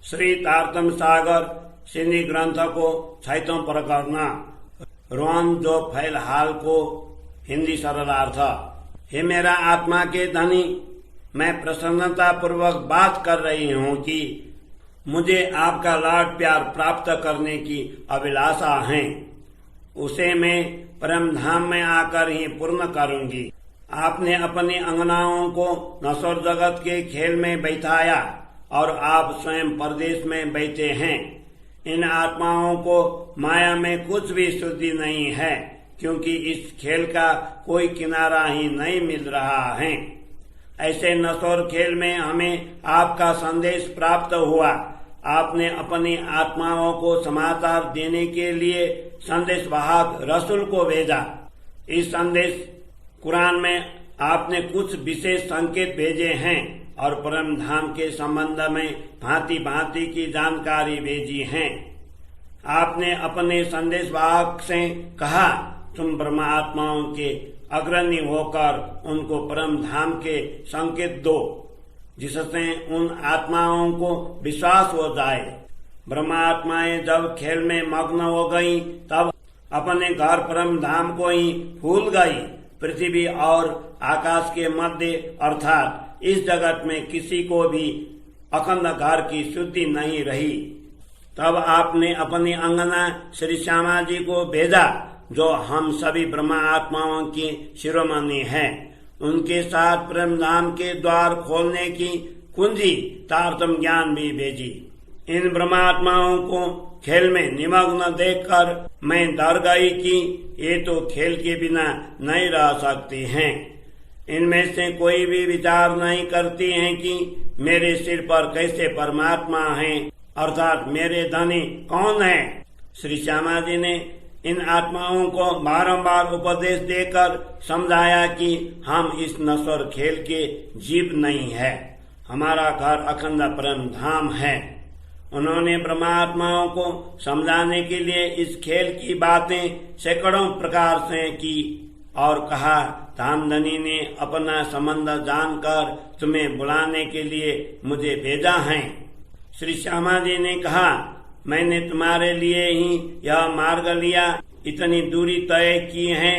श्री तारतम सागर सिंधी ग्रंथ को छैठौं प्रकरण रोहन जो फैल हाल को हिंदी सरलार्थ। हे मेरा आत्मा के धनी, मैं प्रसन्नता पूर्वक बात कर रही हूँ कि मुझे आपका लाड प्यार प्राप्त करने की अभिलाषा है। उसे मैं परम धाम में आकर ही पूर्ण करूंगी। आपने अपनी अंगनाओं को नश्वर जगत के खेल में बैठाया और आप स्वयं परदेश में बैठे हैं। इन आत्माओं को माया में कुछ भी शुद्धि नहीं है, क्योंकि इस खेल का कोई किनारा ही नहीं मिल रहा है। ऐसे नश्वर खेल में हमें आपका संदेश प्राप्त हुआ। आपने अपनी आत्माओं को समाचार देने के लिए संदेश वाहक रसूल को भेजा। इस संदेश कुरान में आपने कुछ विशेष संकेत भेजे हैं और परम धाम के संबंध में भांति भांति की जानकारी भेजी है। आपने अपने संदेश वाहक से कहा, तुम ब्रह्म आत्माओं के अग्रणी होकर उनको परम धाम के संकेत दो, जिससे उन आत्माओं को विश्वास हो जाए। ब्रह्म आत्माएं जब खेल में मग्न हो गई, तब अपने घर परम धाम को ही भूल गई। पृथ्वी और आकाश के मध्य अर्थात इस जगत में किसी को भी अखंड घर की शुद्धि नहीं रही। तब आपने अपनी अंगना श्री श्यामा जी को भेजा, जो हम सभी ब्रह्म आत्माओं की शिरोमणि है। उनके साथ परम धाम के द्वार खोलने की कुंजी तारतम ज्ञान भी भेजी। इन ब्रह्मात्माओं को खेल में निमग्न देखकर मैं डर गई कि ये तो खेल के बिना नहीं रह सकती हैं। इनमें से कोई भी विचार नहीं करती हैं कि मेरे सिर पर कैसे परमात्मा है, अर्थात मेरे धनी कौन है। श्री श्यामा जी ने इन आत्माओं को बारंबार उपदेश देकर समझाया कि हम इस नश्वर खेल के जीव नहीं है, हमारा घर अखंड परम धाम है। उन्होंने ब्रह्मात्माओं को समझाने के लिए इस खेल की बातें सैकड़ों प्रकार से की और कहा, धामधनी ने अपना संबंध जानकर तुम्हें बुलाने के लिए मुझे भेजा है। श्री श्यामा जी ने कहा, मैंने तुम्हारे लिए ही यह मार्ग लिया, इतनी दूरी तय की है।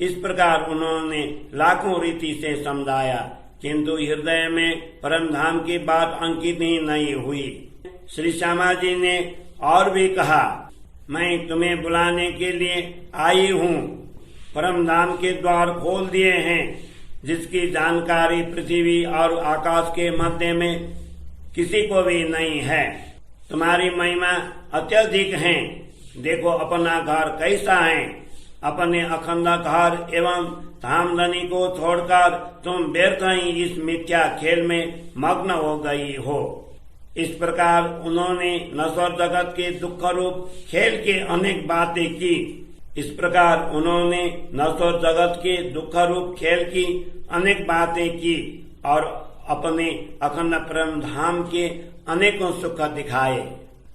इस प्रकार उन्होंने लाखों रीति से समझाया, किंतु हृदय में परम धाम की बात अंकित ही नहीं हुई। श्री श्यामा जी ने और भी कहा, मैं तुम्हें बुलाने के लिए आई हूँ। परम धाम के द्वार खोल दिए हैं, जिसकी जानकारी पृथ्वी और आकाश के मध्य में किसी को भी नहीं है। तुम्हारी महिमा अत्यधिक है। देखो अपना घर कैसा है। अपने अखंड घर एवं धामधनी को छोड़कर तुम व्यर्थ ही इस मिथ्या खेल में मग्न हो गई हो। इस प्रकार उन्होंने नश्वर जगत के दुख रूप खेल के अनेक बातें की। इस प्रकार उन्होंने नश्वर जगत के दुख रूप खेल की अनेक बातें की और अपने अखंड परम धाम के अनेकों सुख दिखाए।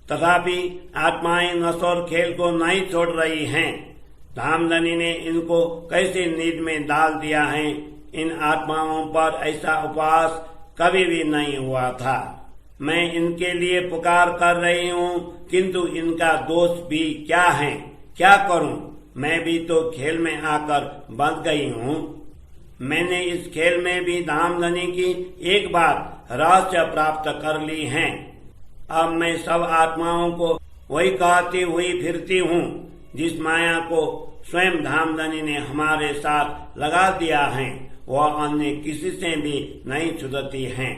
तथापि आत्माएं नश्वर खेल को नहीं छोड़ रही हैं। धामधनी ने इनको कैसे नींद में डाल दिया है। इन आत्माओं पर ऐसा उपवास कभी भी नहीं हुआ था। मैं इनके लिए पुकार कर रही हूँ, किंतु इनका दोष भी क्या है, क्या करूँ। मैं भी तो खेल में आकर बंध गई हूँ। मैंने इस खेल में भी धामधनी की एक बात रहस्य प्राप्त कर ली है। अब मैं सब आत्माओं को वही कहती हुई फिरती हूँ, जिस माया को स्वयं धामधनी ने हमारे साथ लगा दिया है, वह अन्य किसी से भी नहीं छूटती है।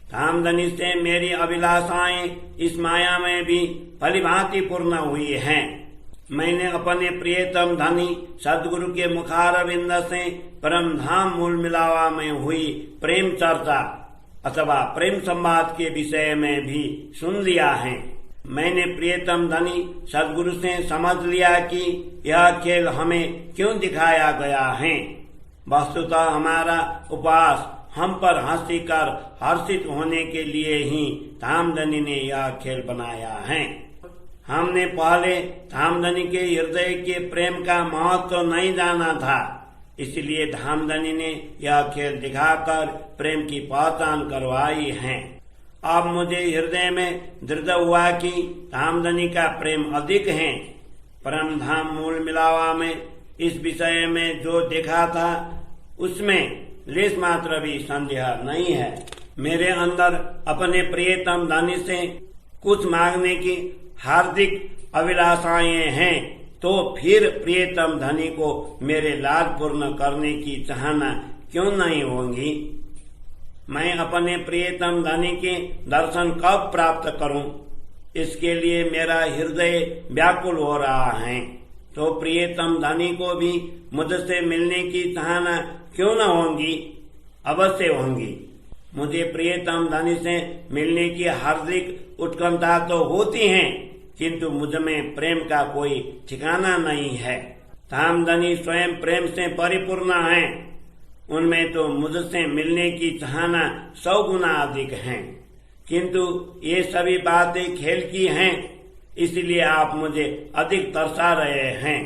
धामधनी से मेरी अभिलाषाएं इस माया में भी भलीभांति पूर्ण हुई हैं। मैंने अपने प्रियतम धनी सदगुरु के मुखारविंद से परम धाम मूल मिलावा में हुई प्रेम चर्चा अथवा प्रेम संवाद के विषय में भी सुन लिया है। मैंने प्रियतम धनी सदगुरु से समझ लिया कि यह खेल हमें क्यों दिखाया गया है। वस्तुतः हमारा उपवास हम पर हंसी कर हर्षित होने के लिए ही धामधनी ने यह खेल बनाया है। हमने पहले धामधनी के हृदय के प्रेम का महत्व नहीं जाना था, इसलिए धामधनी ने यह खेल दिखाकर प्रेम की पहचान करवाई है। अब मुझे हृदय में दृढ़ हुआ कि धामधनी का प्रेम अधिक है। परम धाम मूल मिलावा में इस विषय में जो देखा था उसमें लेश मात्र भी संदेह नहीं है। मेरे अंदर अपने प्रियतम धनी से कुछ मांगने की हार्दिक अभिलाषाएं हैं, तो फिर प्रियतम धनी को मेरे लाभ पूर्ण करने की चाहना क्यों नहीं होगी। मैं अपने प्रियतम धनी के दर्शन कब प्राप्त करूं, इसके लिए मेरा हृदय व्याकुल हो रहा है। तो प्रियतम धनी को भी मुझसे मिलने की चाहना क्यों न होगी, अवश्य होंगी। मुझे प्रियतम धनी से मिलने की हार्दिक उत्कंठा तो होती है, किंतु मुझ में प्रेम का कोई ठिकाना नहीं है। धामधनी स्वयं प्रेम से परिपूर्ण है, उनमें तो मुझसे मिलने की चाहना 100 गुना अधिक है। किंतु ये सभी बातें खेल की हैं, इसलिए आप मुझे अधिक तरसा रहे हैं।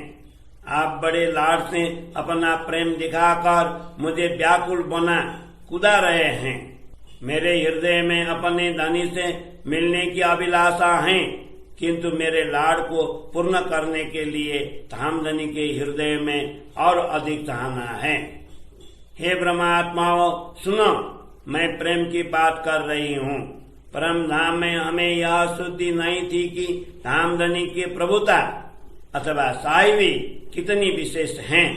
आप बड़े लाड से अपना प्रेम दिखाकर मुझे व्याकुल बना कुदा रहे हैं। मेरे हृदय में अपने धनी से मिलने की अभिलाषा है, किंतु मेरे लाड को पूर्ण करने के लिए धामधनी के हृदय में और अधिक चाहना है। हे ब्रह्मात्माओं, सुनो, मैं प्रेम की बात कर रही हूँ। परम धाम में हमें यह शुद्धि नहीं थी कि धामधनी की प्रभुता अथवा साहिबी कितनी विशेष हैं।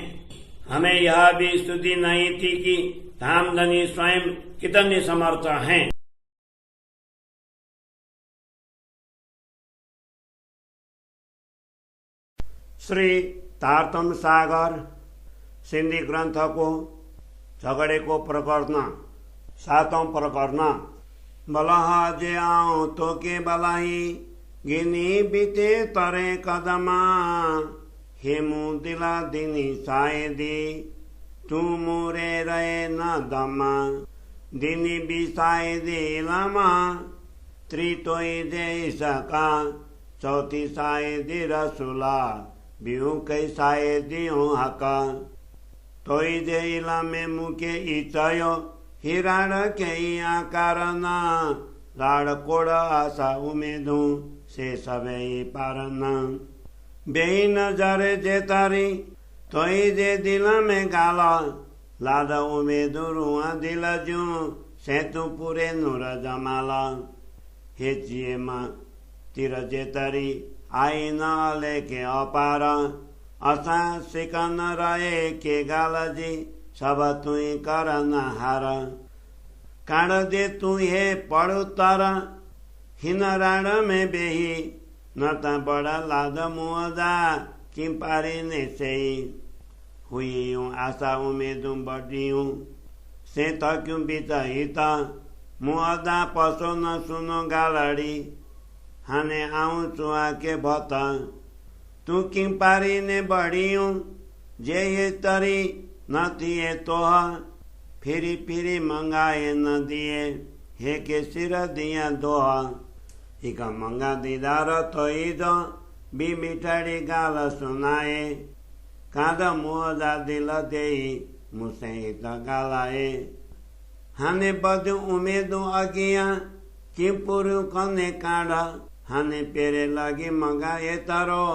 हमें यह भी शुद्धि नहीं थी कि धामधनी स्वयं कितने समर्थ हैं। श्री तारतम सागर सिंधी ग्रंथ को झगड़े को प्रकरण 7वां प्रकरण। बलहा जे आओ तो के बलाई गिनी बीते तरे कदमा हेमू दिला दिनी सायदी तू मोरे रहे न दमा दिनी भी सायदी लमा त्रितोई दे सका चौथी सायदी रसुला बिहू कई सायदी हका तोई दे इला में मुके इचयो हिराण के कारण राड़ कोड़ आशा उमेदू से सबे पारन बेई नजर जे तारी तोई दे दिल में गाला लाद उमेदू रुआ दिल जू से तू पूरे नूर जमाला हे जिए माँ तिर जे तारी आई न लेके अपार असा सिकन रहे के गालजी सब तुई कर हार काढ़ दे तू हे पड़ू तर हिन राण में बेही न ता बड़ा लाद मुदा किम पारी ने से हुई आशा उमेदू बढ़ियूं से तो क्यों बीता हिता मुदा पसो न सुनो गालड़ी हने आऊं चुआ के भता तू किम पारी ने बढ़ियूं जे ये तरी न दिए तोह फिरी फिरी मंगाए न दिए हे के सिर दिया दोह इका मंगा दीदार तो ईदो भी मिठाड़ी गाल सुनाए काद मुदा दिल दे मुसे इत गालाए हने बदू उमेदू अगिया कि पुरु कने काढ़ा हने पेरे लगी मंगाए तारो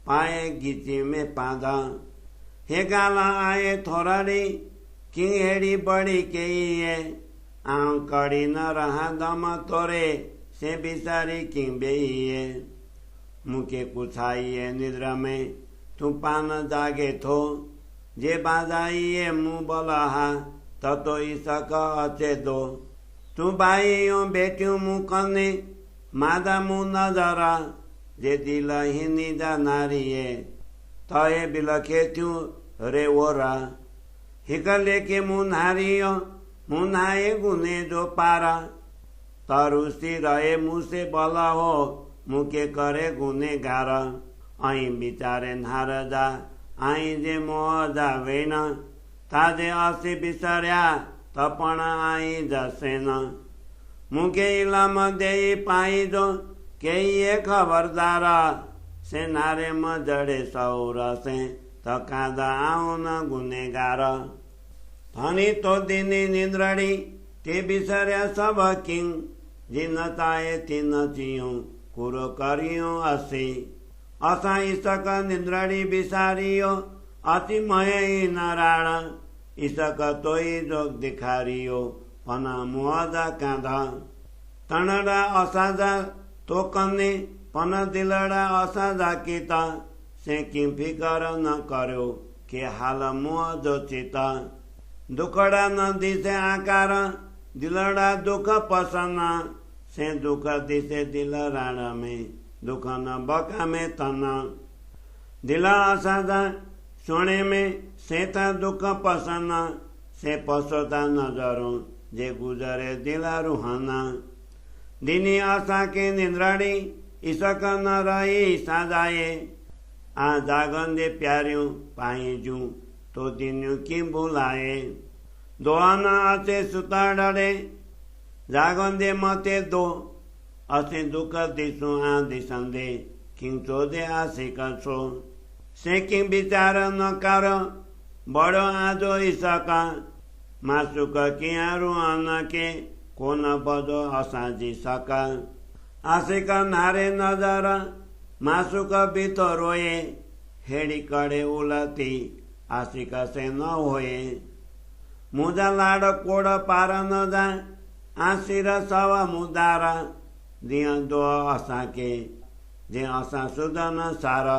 पाए गीची में पादा हे गाला आए थोराड़ी कि हेड़ी बड़ी के ये आऊ कड़ी न रहा दम तोरे से बिसारी कि बेहिए मुके कुछाइए निद्रा में तू पान जागे थो जे बाजाइए मुँह बलहा तो इसक अचे दो तू बाइयों बेटियों मुँह कने मादा मुँह नजरा जे दिल हिनी जा नारिये तये बिलखे त्यू रे वोरा हिकले के मुनारियो मुनाए गुने जो पारा तरुसी रहे मुँह से बला हो मुके करे गुने गारा आई बिचारे नार जा आई जे मोह जा वेन ताजे असी बिसर्या तपण आई जसेन मुके इलाम दे पाई जो के ये खबरदारा से नारे म जड़े सौर से तकादा आऊ न गुनेगार धनी तो दिनी निद्रणी ते बिसर्या सब किंग जिन चाहे तिन चियूं कुरो करियूं असी असां इसक निंद्रड़ी बिसारियो अति मय नारायण इसक तोई जोग दिखारियो पना मुआदा कांधा तणड़ा असाजा तो कन्ने पन दिलड़ा असाजा कीता से कि फिकर न करो के हाल मुआ जो चिता दुखड़ा न दिसे आकार दिलड़ा दुख पसना से दुख दिसे दिल राणा में दुख न बका में तना दिला असादा सोने में सेता दुख पसना से पसोता नजरों जे गुजरे दिला रूहाना दिनी आशा के निंद्राड़ी इसक न रही साजाए आ जागंदे प्यारियों पाए जू तो दिन्यू की बुलाए दोआना आसे सुता डरे जागंदे मते दो असे दुख दिसू आ दिसंदे किंग चोदे आसे कसो से किंग विचार न कर बड़ो आजो इसका मासुक किया रुआना के कोन बदो असाजी सका आसे का नारे नजर मासुक बीतो रोए हेड़ी कड़े उलती आशिका से न होए मुजा लाड कोड़ पार न जा आशिर सवा मुदारा दिया दो असा के जे असा सुदन सारा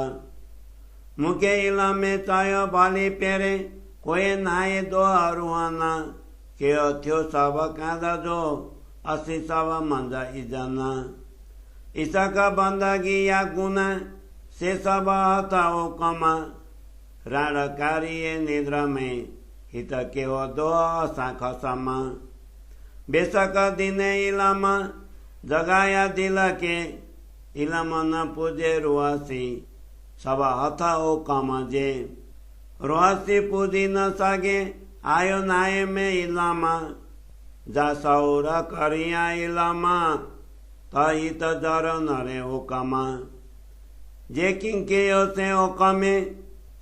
मुके इला में चायो बाली पेरे कोई नाये दो अरुआना के थियो सब कांदा जो असी सब मंजा इजना इसका बंदगी या गुना से सब हताओ कमा राणकारी निद्रा में हित के हो दो शाख समा बेशक दिन इलाम जगाया दिल के इलाम न पूजे रुआसी सब हताओ कमा जे रुआसी पूजी न सके आयो नाये में इलामा जा सौर करिया इलामा तही तो जर नरे हुकमा जे किंके से हुकमे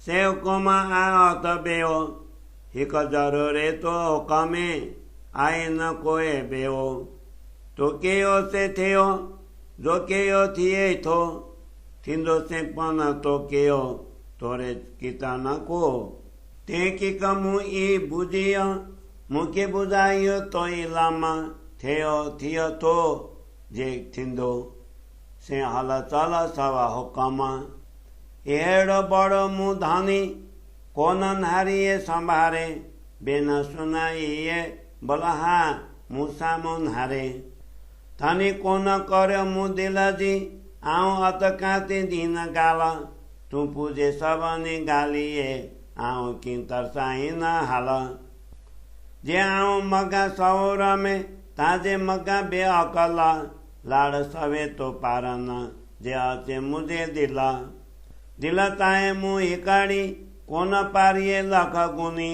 से हुकमा आत बेओ हिक जरूरे तो हुकमे आए न कोए बेओ तो केयो से थियो जो केयो थिए थो थिंदो से पन तो केयो तोरे किता न को ते की कमु ई बुझिया मुके बुझाइयो तो इलामा थियो थियो तो जे थिंदो से हल चल सवा हुकमा एड़ो बड़ो मुँह धानी कोन नारिये संभारे बेन सुनाइए बलहा मूसा मुन हारे थानी कोन कर मुँह दिलाजी आऊं अतकाते दिन गाला तू पूजे सबने गालिए आऊं कि तरसाई न हाल जे आऊं मगा सौर में ताजे मगा बे अकला लाड़ सवे तो पारन जे आचे मुझे दिला दिला ताए मुँह हिकाड़ी कोन पारिये लख गुनी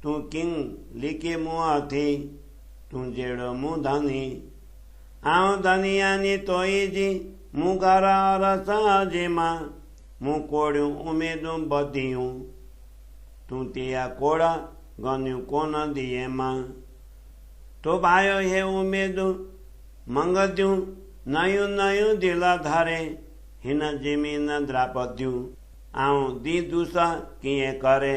तू किंग लिखे मुँह थी तू जेड़ो मुँह धनी आऊं धनियानी तोई जी मुँह गरा रसाजेमा मुँह कोड़ू उमेदू बदियूं तू तिया कोड़ा गन्यू कोन दिए मां तो भायो हे उमेदू मंगद्यू नयू नयू दिला धारे हिन जमीन द्रापद्यू आऊं दी दूसा किए करे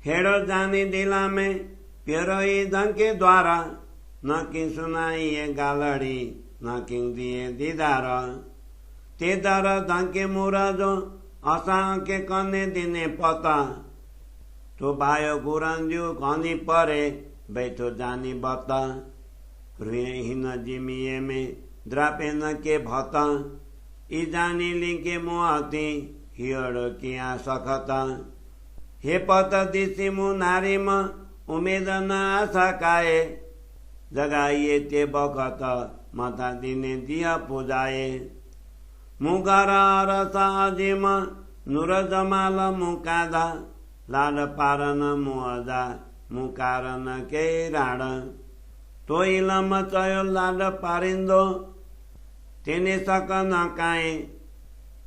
हेड़ो जानी दिला में प्योरोई धन के द्वारा न कि सुनाई ये गालड़ी न कि दिए दीदार ते दर धन के मुरादो असा के कने दिने पता तो भायो गुरंजू कनी परे बैठो जानी बता रुए हिन जिमिये में द्रापे न के भता ई जानी लिंके मोहती हियड़ो किया सखता हे पत दिसी मु नारी म उमेद न आशा काए जगाइए ते बखत माता दिने दिया पूजाए मुगारा रसा अजिम नुर जमाल मुकादा लाड पारन मुअजा मुकारन के राड तो इलम चयो लाड पारिंदो तेने सक न काए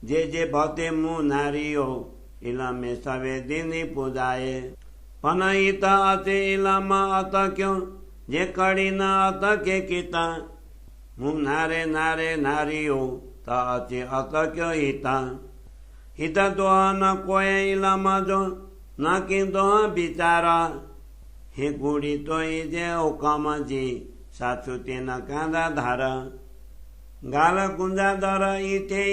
जे भते मु नारियो इलमे सवे दिनी पूजाए पन इत अते इलम अत क्यों जे कड़ी न अत के किता હું નારે નારે નારીઓ તાચે અકક્ય હિતા તો ન કોઈ ઇલામાં જો ના કીધો બિચારા હે ગુડી તો એ જે ઓકામજી સાચું તેના કાંદા ધારા ગાલ ગુંજા દર ઈ થે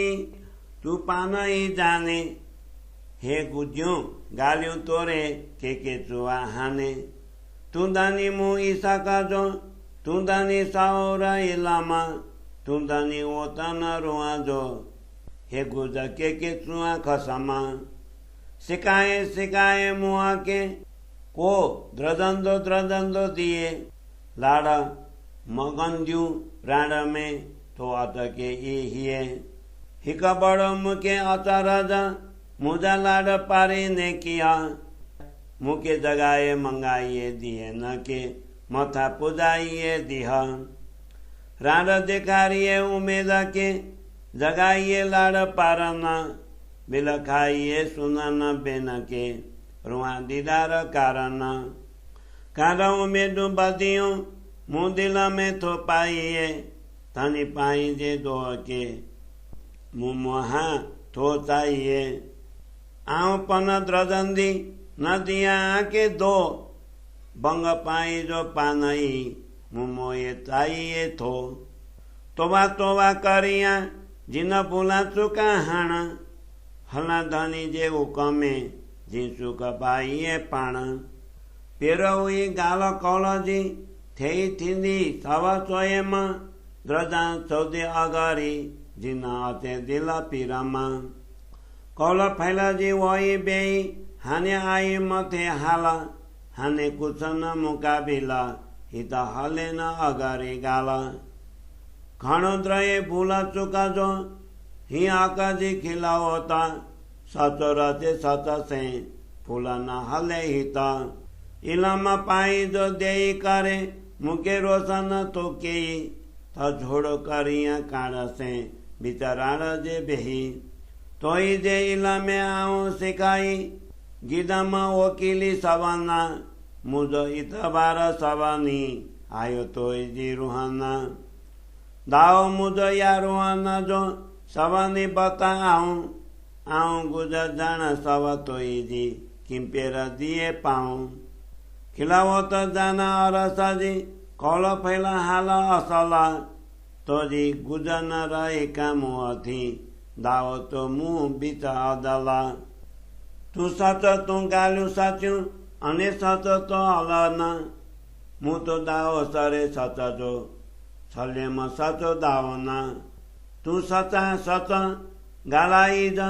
તું પાન ઈ જાને હે ગુજ્યું ગાલ્યું તોરે કે ચુવા હાને તું દાની મુ ઈસા કાજો તું દાની સાઓરા ઇલામાં તું દાની ઓતન રૂઆજો हे गुजा के चुआ खसमा सिकाए सिकाए मुआ के को द्रदंदो दिए लाड़ा मगंजू प्राण में तो अटके हिए हिका बड़ मुके अचाराजा मुजा लाड़ पारे ने किया मुके जगाए मंगाइए दिए न के मथा पुजाइए दिहा राड देखारिए उमेदा के जगाइए लाड़ पारना बिल खाइए सुनना बेन के रुआ दीदार कारण कारों में डूबदियों मुँह दिल में थो पाइए तनी पाई जे दो के मुँह मुहा थो चाहिए आँव पन द्रदंदी न दिया के दो बंग पाई जो पानई मुँह मोये चाहिए थो तोबा करिया जिन भूला चुका हाण हला धनी जे हुकमे जी चुक पाइए पाण पेरवी गाल कौलजी थेई थींदी सवा चोएम द्रजा चौदे अगारी जिना अते दिल पीरमा कौल फैलाजी वही बेई हाने आई मथे हाला हाने कुछ न मुकाबिला हित हले न अगारी गाला घणोद्रये भूला चुका जो ही आकाजी खिलावता सचोरते सच से फूला न हले हिता इलामा पाई जो देई करे मुके रोशन तो के था झोड़ो करिया काड़ से बिचराण जे बेही तो ही जे इलामे आओ सिखाई गिदामा वकीली सवाना मुझो इतबार सवानी आयो तो जी रूहाना दाओ मुझो या रूहाना जो सवानी बता आऊं गुजर जान सवा तो जी किम्पेरा दिए पाऊं खिलावो तो जाना अरसा जी कौल फैला हाला असला तो जी गुजर न रहे काम थी दाओ तो मुँह बीच अदला तू सच तू गाल्यू साच्यू अने सच तो हलना मु तो दाओ सरे सच जो छलेम सचो दावना तू सचा सच गालाई ज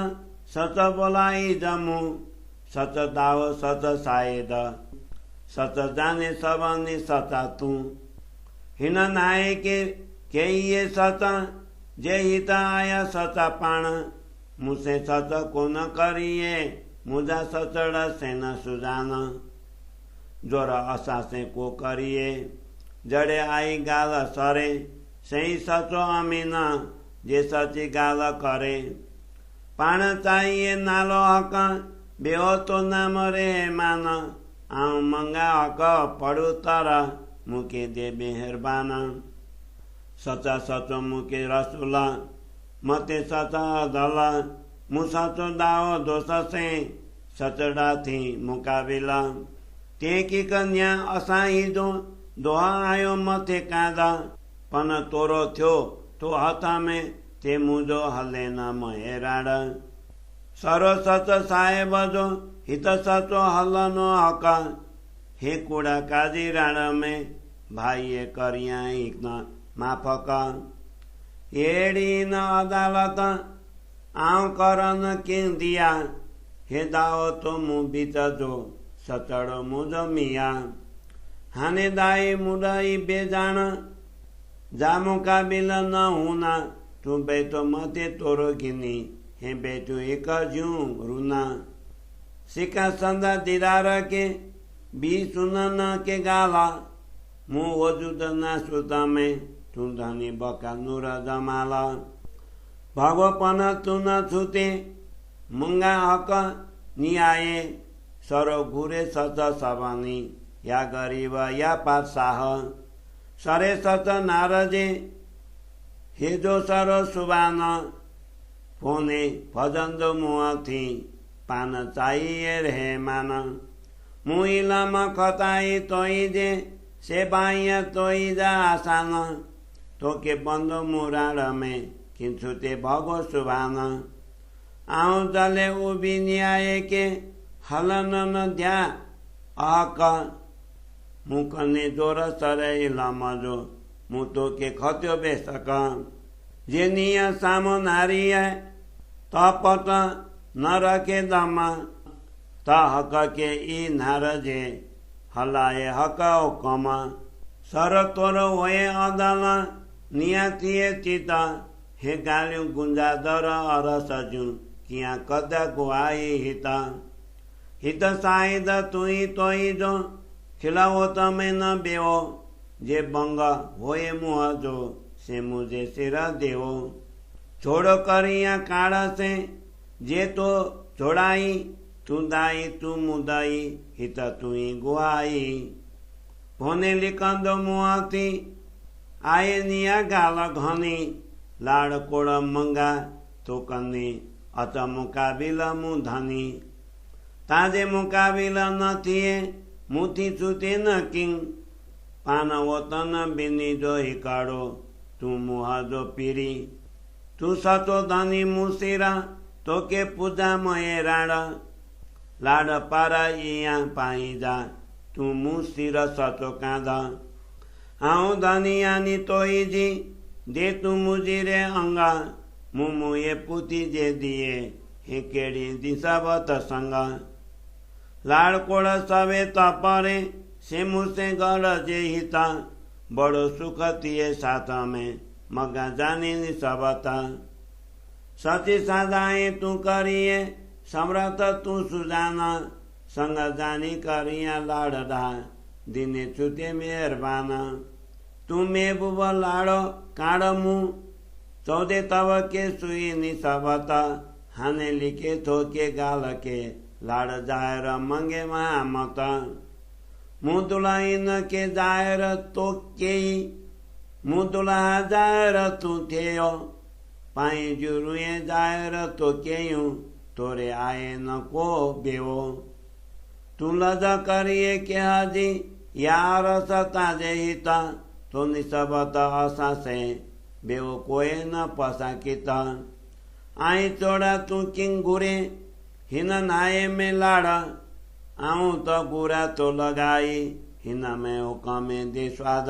सच बोलाई जमु सच दाव सच सायद सच जाने सबनी सचा तू हिन नाये के ये सच जे हित आया सचा पाण मुसे सच को न करिए मुझा सचड़ा से न सुजान जोर असा से को करिए जड़े आई गाल सरे सही सचो अमीना जे सची गाल करे पाण चाहिए नालो हक बेहो तो नाम रे मान आऊं मंगा हक पड़ू तर मुके दे मेहरबान सचा सचो मुके रसुला मते सचा दला मु सचो दाओ दोष से सचड़ा थी मुकाबिला ते की कन्या असा ही जो दोहा आयो मथे कांदा पन तोरो थयो तो हथा में ते मुझो हले न महेराड़ सरो सच साहेब जो हित सचो हलनो हका हे कूड़ा काजी राण में भाई करिया इकना माफक एड़ी न अदालत आव करन किन दिया हे दाओ तो मु बीच जो सचड़ो मुझो मिया हाने दाई मुदाई बेजान जामो काबिल न होना तू बेटो मते तोरो गिनी हे बेटो एक जूं रूना सिका संदा दीदार के बी सुनना के गाला मु वजूद ना सुता में तू धनी बका नूर जमाला भगवपन तू न छूते मुंगा हक नियाए सरो घुरे सच सबानी या गरीब या पातशाह सरे सच नारजे हे जो सरो सुबान फोने फजंदो मुआ थी पान चाहिए रहे मान मुई लम खताई तोई जे से बाइया तोई जा आसान तोके बंदो मुराड में किंचुते भगो सुबान आऊ जले उबी न्याय के हलन न द्या अहक मुकने जोर सरे लमजो मुतो के खत्यो बेसक जे निया सामो नारी है तपत न रखे दमा त हक के ई नारजे हलाए हक कमा सर तोर होए अदल निया थिए चिता हे गाल्यु गुंजादर अरसजु किया कदा गुआई हिता हित साइद तुई तोई जो खिलाओ तमें न बेओ जे बंगा होए मुह जो से मुझे सिरा देओ छोड़ो करिया काड़ा से जे तो छोड़ाई तू दाई तू मुदाई हित तुई गुआई होने लिखंदो मुआ थी आए निया गाल घनी लाड़ कोड़ मंगा तो कन्नी अत मुकाबिला मुधनी ताजे मुकाबिला न थिए मुथी छुते न किंग पान वतन बिनी जो हिकाड़ो तू मुहा जो पीरी तू सचो धनी मुसिरा तो के पूजा मये राण लाड पारा इया पाई जा तू मुसिर सचो कांदा आऊ धनी आनी तोई जी दे तू मुजिरे अंगा मुमु ये पुती जे दिए हे केड़ी दिशा बत संगा लाड़ कोड़ सवे तपरे से मुसे गढ़ जे हिता बड़ो सुख तिये साथ में मगा जानी सबता सची साधाए तू करिए समरथ तू सुजाना संग जानी करिया लाड़दा दिने छुते मेहरबाना तू मेहबूब लाड़ो काड़ मुँह चौदे तव के सुई निसबता हाने लिखे थोके गाल के लाड़ जायर मंगे महामत मुदुलाइन के जायर तो के मुदुला जायर तू थेयो पाई जुरुए जायर तो केयू तोरे आए न को बेवो तू लज करिए के हाजी यार सता जे हिता तो निसबत असा से बेवो कोए न पसा किता आई चोड़ा तू किंग गुरे हिन नाये में लाड़ा आऊं तो गुरा तो लगाई हिन में हुकमे दे स्वाद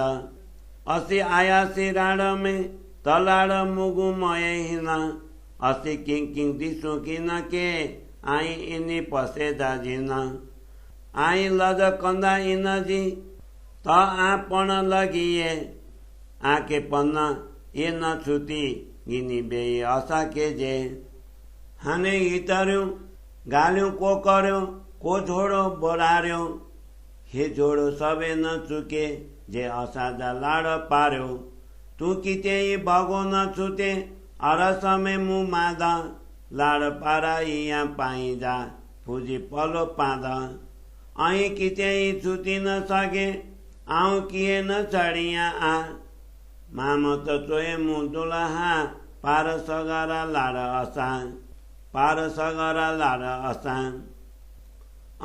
असी आया सी राड़ में तलाड़ मुगु मये हिना असी किंग किंग दिसु किन के आई इनी पसे दाजिना आई लज कंदा इन जी तो आपण लगिए आके पन्ना ये न छुती गिनी बे असा के जे हाने हितर्यो गाल्यो को कर्यो को झोड़ो बोलार्यो हे झोड़ो सबे न चुके जे असाजा लाड़ पार्यो तू किते भगो न छुते अरस में मुँह मादा लाड़ पारा इया पाई जा फूजी पलो पादा अही किते छुती न सके आऊ किए न चढ़िया आ मामो तो चोए मुँह दुलहा पार सगरा लाड़ असा पार सगरा लाड़ असा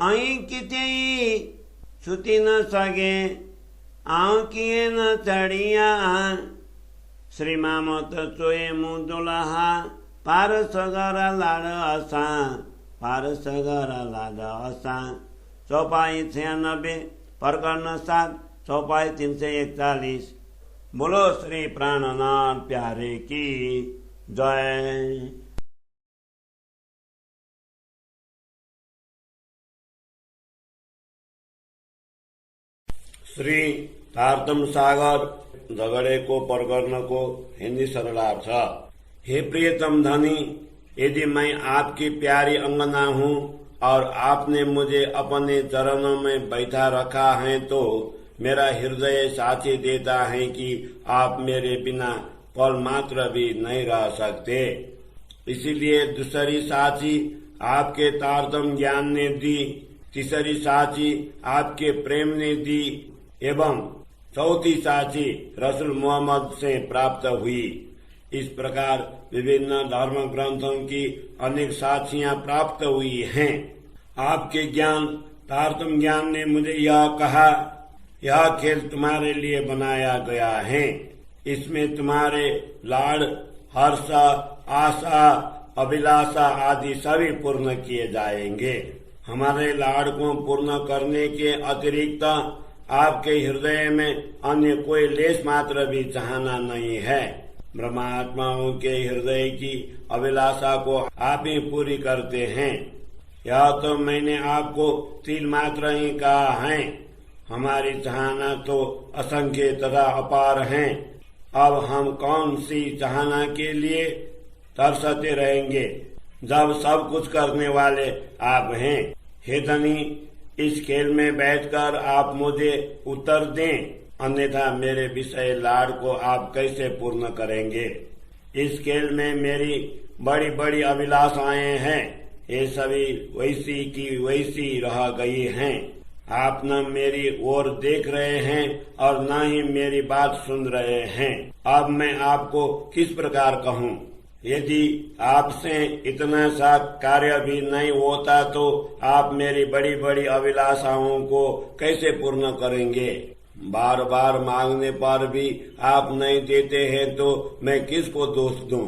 अही किते छुती न सके आऊ किए न चढ़िया श्री मामो तो चोए मुँह दुलहा पार सगरा लाड़ असा पार सगरा लाड़ असा चौपाई 96 प्रकरण 7 चौपाई 341 बोलो श्री प्राणनाथ प्यारे की जय। श्री तारतम सागर झगड़े को प्रकरण को हिंदी सरलार्थ। हे प्रियतम धनी, यदि मैं आपकी प्यारी अंगना हूँ और आपने मुझे अपने चरणों में बैठा रखा है तो मेरा हृदय साक्षी देता है कि आप मेरे बिना पल मात्र भी नहीं रह सकते। इसीलिए दूसरी साक्षी आपके तारतम ज्ञान ने दी, तीसरी साक्षी आपके प्रेम ने दी एवं चौथी साक्षी रसूल मोहम्मद से प्राप्त हुई। इस प्रकार विभिन्न धर्म ग्रंथों की अनेक साक्षियां प्राप्त हुई हैं। आपके ज्ञान तारतम्य ज्ञान ने मुझे यह कहा, यह खेल तुम्हारे लिए बनाया गया है, इसमें तुम्हारे लाड़, हर्ष, आशा, अभिलाषा आदि सभी पूर्ण किए जाएंगे। हमारे लाड़ को पूर्ण करने के अतिरिक्त आपके हृदय में अन्य कोई लेश मात्र भी चाहना नहीं है। ब्रह्मात्माओं के हृदय की अभिलाषा को आप ही पूरी करते हैं। यह तो मैंने आपको तिल मात्र ही कहा है। हमारी चाहना तो असंख्य तथा अपार है। अब हम कौन सी चाहना के लिए तरसते रहेंगे जब सब कुछ करने वाले आप हैं। हे धनी, इस खेल में बैठकर आप मुझे उत्तर दें, अन्यथा मेरे विषय लाड़ को आप कैसे पूर्ण करेंगे। इस खेल में मेरी बड़ी बड़ी अभिलाषाएं हैं, ये सभी वैसी की वैसी रह गई हैं। आप न मेरी ओर देख रहे हैं और न ही मेरी बात सुन रहे हैं। अब मैं आपको किस प्रकार कहूँ। यदि आपसे इतना सा कार्य भी नहीं होता तो आप मेरी बड़ी बड़ी अभिलाषाओं को कैसे पूर्ण करेंगे। बार बार मांगने पर भी आप नहीं देते हैं तो मैं किसको दोष दूं।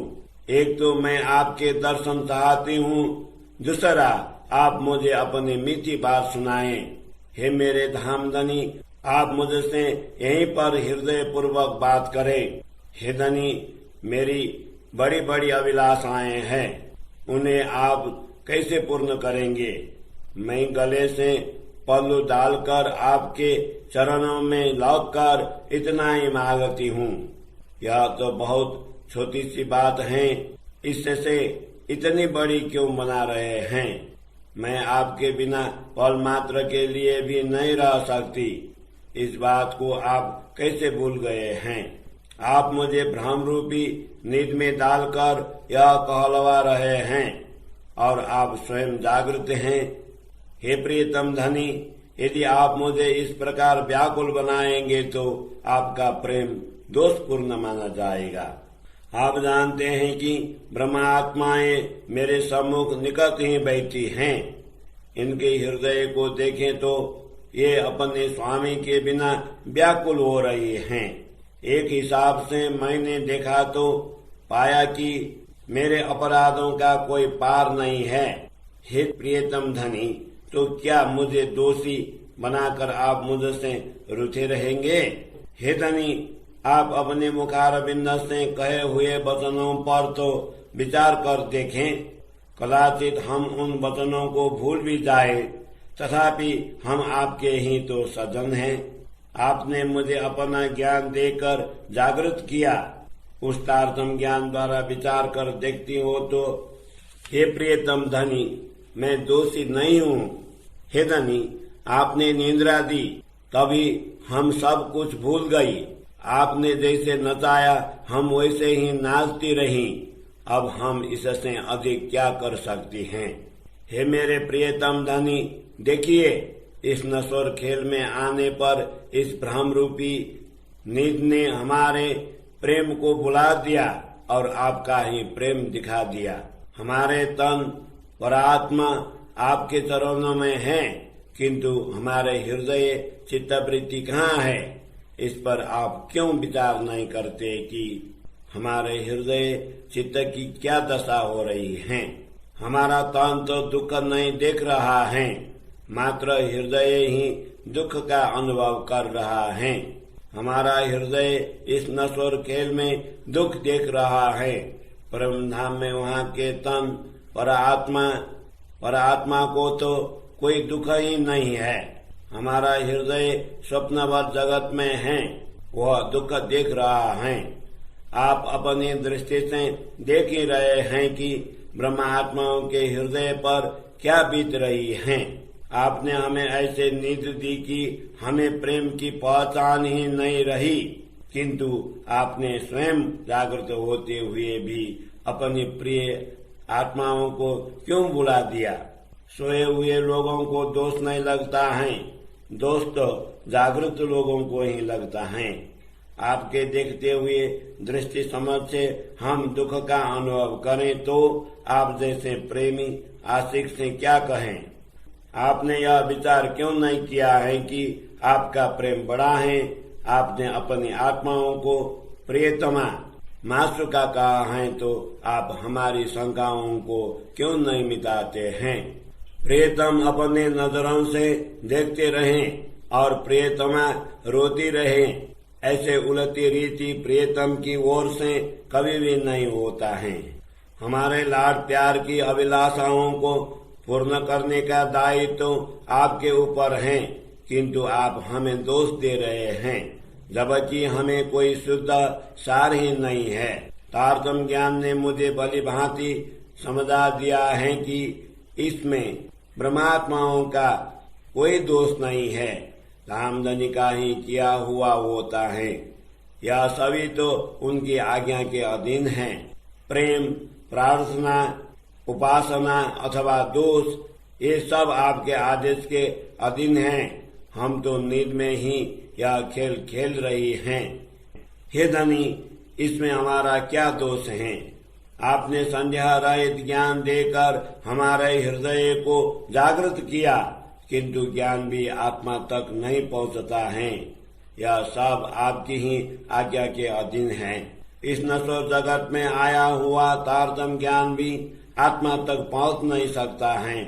एक तो मैं आपके दर्शन चाहती हूँ, दूसरा आप मुझे अपनी मीठी बात सुनाएं। हे मेरे धामधनी, आप मुझसे यहीं पर हृदय पूर्वक बात करें। हे धनी, मेरी बड़ी बड़ी अभिलाषाएं हैं, उन्हें आप कैसे पूर्ण करेंगे। मैं गले से पल्लू डालकर आपके चरणों में लौटकर इतना ही मांगती हूँ। यह तो बहुत छोटी सी बात है, इससे इतनी बड़ी क्यों बना रहे हैं। मैं आपके बिना पल मात्र के लिए भी नहीं रह सकती। इस बात को आप कैसे भूल गए हैं। आप मुझे भ्रम रूपी नींद में डालकर यह कहलवा रहे हैं और आप स्वयं जागृत हैं। हे प्रियतम धनी, यदि आप मुझे इस प्रकार व्याकुल बनाएंगे तो आपका प्रेम दोषपूर्ण माना जाएगा। आप जानते हैं कि ब्रह्मात्माएं मेरे सम्मुख निकट ही बैठी हैं। इनके हृदय को देखें तो ये अपने स्वामी के बिना व्याकुल हो रही हैं। एक हिसाब से मैंने देखा तो पाया कि मेरे अपराधों का कोई पार नहीं है। हे प्रियतम धनी, तो क्या मुझे दोषी बनाकर आप मुझसे रूठे रहेंगे। हे धनी, आप अपने मुखारविंद से कहे हुए वचनों पर तो विचार कर देखें। कदाचित हम उन वचनों को भूल भी जाए, तथापि हम आपके ही तो सज्जन हैं। आपने मुझे अपना ज्ञान देकर जागृत किया। उस तारतम्य ज्ञान द्वारा विचार कर देखती हो तो हे प्रियतम धनी, मैं दोषी नहीं हूँ। हे धनी, आपने निंद्रा दी, तभी हम सब कुछ भूल गई। आपने जैसे नचाया हम वैसे ही नाचती रही। अब हम इससे अधिक क्या कर सकती हैं। हे मेरे प्रियतम धनी, देखिए, इस नश्वर खेल में आने पर इस भ्रम रूपी नींद ने हमारे प्रेम को बुला दिया और आपका ही प्रेम दिखा दिया। हमारे तन और आत्मा आपके चरणों में है, किंतु हमारे हृदय चित्तवृत्ति कहाँ है। इस पर आप क्यों विचार नहीं करते कि हमारे हृदय चित्त की क्या दशा हो रही है। हमारा तन तो दुख नहीं देख रहा है, मात्र हृदय ही दुख का अनुभव कर रहा है। हमारा हृदय इस नश्वर खेल में दुख देख रहा है। परम धाम में वहाँ के तन पर आत्मा को तो कोई दुख ही नहीं है। हमारा हृदय स्वप्नवत जगत में है, वह दुख देख रहा है। आप अपनी दृष्टि से देख ही रहे हैं कि ब्रह्मात्माओं के हृदय पर क्या बीत रही है। आपने हमें ऐसे नींद दी कि हमें प्रेम की पहचान ही नहीं रही, किंतु आपने स्वयं जागृत होते हुए भी अपनी प्रिय आत्माओं को क्यों बुला दिया। सोए हुए लोगों को दोष नहीं लगता है, दोष तो जागृत लोगों को ही लगता है। आपके देखते हुए दृष्टि समझ से हम दुख का अनुभव करें तो आप जैसे प्रेमी आशिक से क्या कहें। आपने यह विचार क्यों नहीं किया है कि आपका प्रेम बड़ा है। आपने अपनी आत्माओं को प्रियतमा मातृका कहा है तो आप हमारी शंकाओं को क्यों नहीं मिटाते हैं। प्रियतम अपने नजरों से देखते रहें और प्रियतमा रोती रहे। ऐसे उलटी रीति प्रियतम की ओर से कभी भी नहीं होता है। हमारे लाड प्यार की अभिलाषाओं को पूर्ण करने का दायित्व तो आपके ऊपर है, किंतु आप हमें दोष दे रहे हैं, जबकि हमें कोई शुद्ध सार ही नहीं है। तारतम्य ज्ञान ने मुझे भली भांति समझा दिया है कि इसमें ब्रह्मात्माओं का कोई दोष नहीं है, रामधनी का ही किया हुआ होता है। यह सभी तो उनकी आज्ञा के अधीन है। प्रेम, प्रार्थना, उपासना अथवा दोष, ये सब आपके आदेश के अधीन हैं। हम तो नींद में ही यह खेल खेल रही हैं। हे धनी, इसमें हमारा क्या दोष है। आपने संध्या रहित ज्ञान देकर हमारे हृदय को जागृत किया, किंतु ज्ञान भी आत्मा तक नहीं पहुंचता है। यह सब आपकी ही आज्ञा के अधीन है। इस नश्वर जगत में आया हुआ तारतम्य ज्ञान भी आत्मा तक पहुंच नहीं सकता है।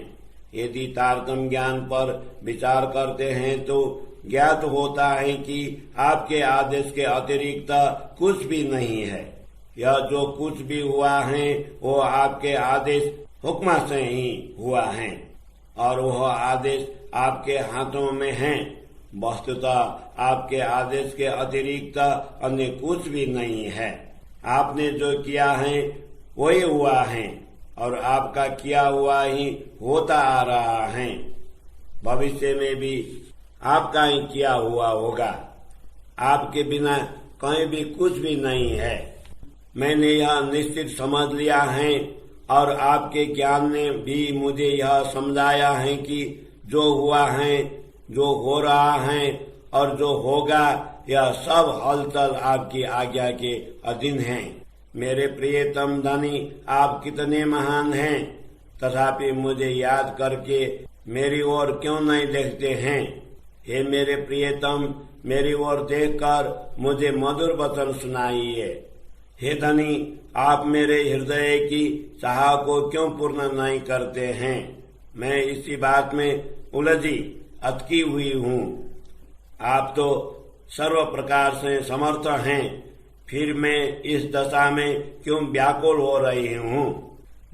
यदि तारतम्य ज्ञान पर विचार करते हैं तो ज्ञात होता है कि आपके आदेश के अतिरिक्त कुछ भी नहीं है। यह जो कुछ भी हुआ है वो आपके आदेश हुक्म से ही हुआ है और वह आदेश आपके हाथों में है। वस्तुतः आपके आदेश के अतिरिक्त अन्य कुछ भी नहीं है। आपने जो किया है वही हुआ है और आपका किया हुआ ही होता आ रहा है। भविष्य में भी आपका ही किया हुआ होगा। आपके बिना कहीं भी कुछ भी नहीं है। मैंने यह निश्चित समझ लिया है और आपके ज्ञान ने भी मुझे यह समझाया है कि जो हुआ है, जो हो रहा है और जो होगा, यह सब हलचल आपकी आज्ञा के अधीन है। मेरे प्रियतम धनी, आप कितने महान हैं, तथापि मुझे याद करके मेरी ओर क्यों नहीं देखते हैं। हे मेरे प्रियतम, मेरी ओर देखकर मुझे मधुर वचन सुनाइए। हे धनी, आप मेरे हृदय की चाह को क्यों पूर्ण नहीं करते हैं। मैं इसी बात में उलझी अटकी हुई हूँ। आप तो सर्व प्रकार से समर्थ हैं, फिर मैं इस दशा में क्यों व्याकुल हो रही हूँ।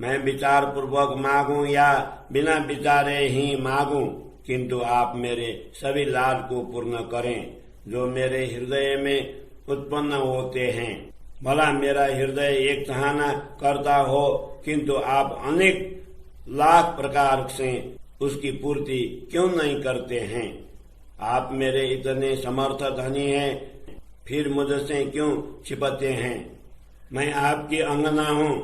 मैं विचार पूर्वक मांगू या बिना विचारे ही मांगू, किंतु आप मेरे सभी लाड को पूर्ण करें जो मेरे हृदय में उत्पन्न होते हैं। भला मेरा हृदय एक चाहना करता हो, किंतु आप अनेक लाख प्रकार से उसकी पूर्ति क्यों नहीं करते हैं। आप मेरे इतने समर्थ धनी हैं, फिर मुझसे क्यों छिपते हैं। मैं आपकी अंगना हूँ,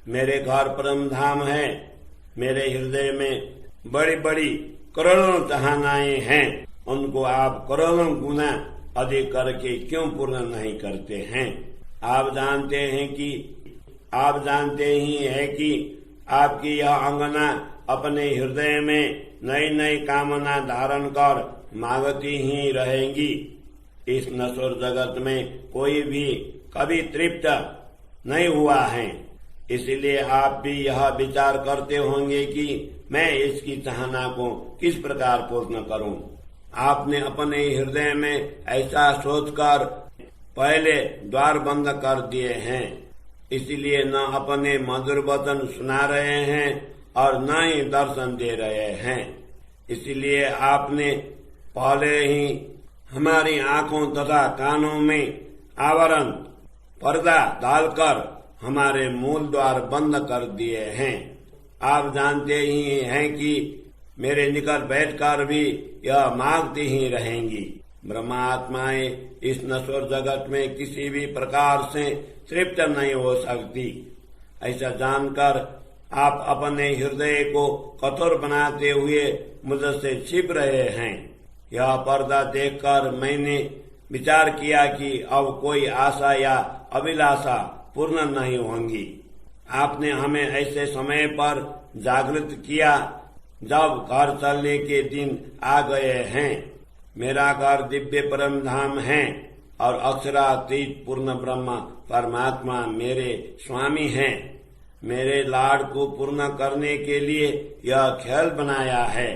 मेरे घर परम धाम है। मेरे हृदय में बड़ी बड़ी करोड़ों चाहनाएं हैं, उनको आप करोड़ों गुना अधिक करके क्यों पूर्ण नहीं करते हैं। आप जानते ही हैं कि आपकी यह अंगना अपने हृदय में नई नई कामना धारण कर मांगती ही रहेंगी। इस नश्वर जगत में कोई भी कभी तृप्त नहीं हुआ है, इसलिए आप भी यह विचार करते होंगे कि मैं इसकी चाहना को किस प्रकार पूर्ण करूं। आपने अपने हृदय में ऐसा सोचकर पहले द्वार बंद कर दिए हैं, इसलिए न अपने मधुर वचन सुना रहे हैं और न ही दर्शन दे रहे हैं। इसलिए आपने पहले ही हमारी आंखों तथा कानों में आवरण पर्दा डालकर हमारे मूल द्वार बंद कर दिए हैं। आप जानते ही हैं कि मेरे निकट बैठकर भी यह मांगती ही रहेंगी। ब्रह्मात्माएं इस नश्वर जगत में किसी भी प्रकार से तृप्त नहीं हो सकती। ऐसा जानकर आप अपने हृदय को कठोर बनाते हुए मुझसे छिप रहे हैं। यह पर्दा देखकर मैंने विचार किया कि अब कोई आशा या अभिलाषा पूर्ण नहीं होंगी। आपने हमें ऐसे समय पर जागृत किया जब घर चलने के दिन आ गए हैं। मेरा घर दिव्य परम धाम है और अक्षरातीत पूर्ण ब्रह्म परमात्मा मेरे स्वामी हैं। मेरे लाड़ को पूर्ण करने के लिए यह खेल बनाया है।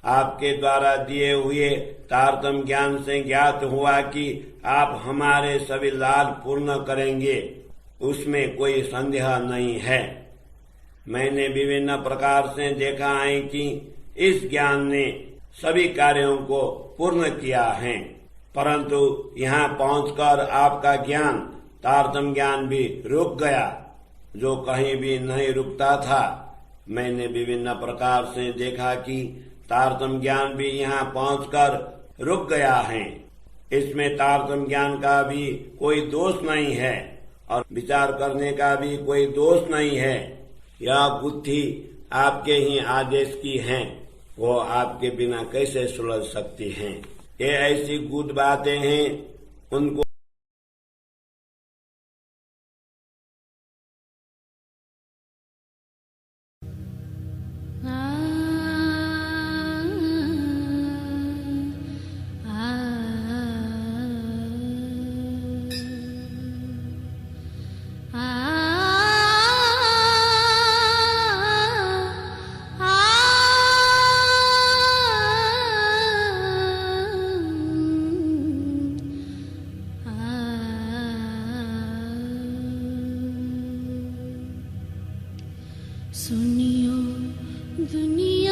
आपके द्वारा दिए हुए तारतम्य ज्ञान से ज्ञात हुआ कि आप हमारे सभी लाल पूर्ण करेंगे, उसमें कोई संदेह नहीं है। मैंने विभिन्न प्रकार से देखा है कि इस ज्ञान ने सभी कार्यों को पूर्ण किया है, परंतु यहाँ पहुंचकर आपका ज्ञान तारतम्य ज्ञान भी रुक गया, जो कहीं भी नहीं रुकता था। मैंने विभिन्न प्रकार से देखा कि तारतम्य ज्ञान भी यहाँ पहुंचकर रुक गया है। इसमें तारतम्य ज्ञान का भी कोई दोष नहीं है और विचार करने का भी कोई दोष नहीं है। यह बुद्धि आपके ही आदेश की है, वो आपके बिना कैसे सुलझ सकती हैं। ये ऐसी गुड बातें हैं, उनको सुनियो दुनिया